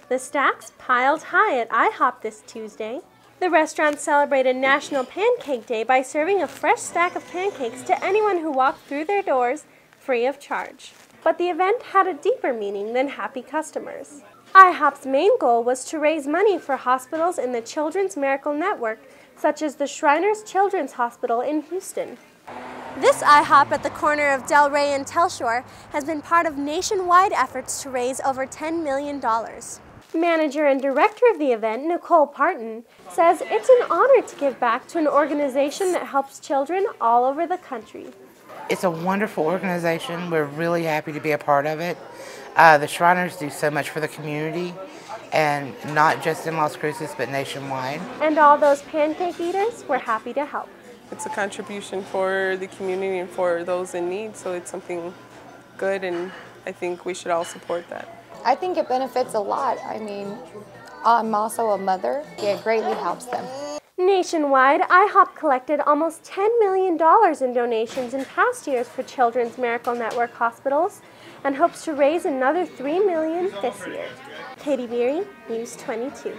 The stacks piled high at IHOP this Tuesday. The restaurant celebrated National Pancake Day by serving a fresh stack of pancakes to anyone who walked through their doors free of charge. But the event had a deeper meaning than happy customers. IHOP's main goal was to raise money for hospitals in the Children's Miracle Network, such as the Shriners Children's Hospital in Houston. This IHOP at the corner of Delray and Telshore has been part of nationwide efforts to raise over $10 million. Manager and director of the event, Nicole Parton, says it's an honor to give back to an organization that helps children all over the country. It's a wonderful organization. We're really happy to be a part of it. The Shriners do so much for the community, and not just in Las Cruces, but nationwide. And all those pancake eaters were happy to help. It's a contribution for the community and for those in need, so it's something good, and I think we should all support that. I think it benefits a lot. I mean, I'm also a mother. It greatly helps them. Nationwide, IHOP collected almost $10 million in donations in past years for Children's Miracle Network hospitals and hopes to raise another $3 million this year. Katie Beery, News 22.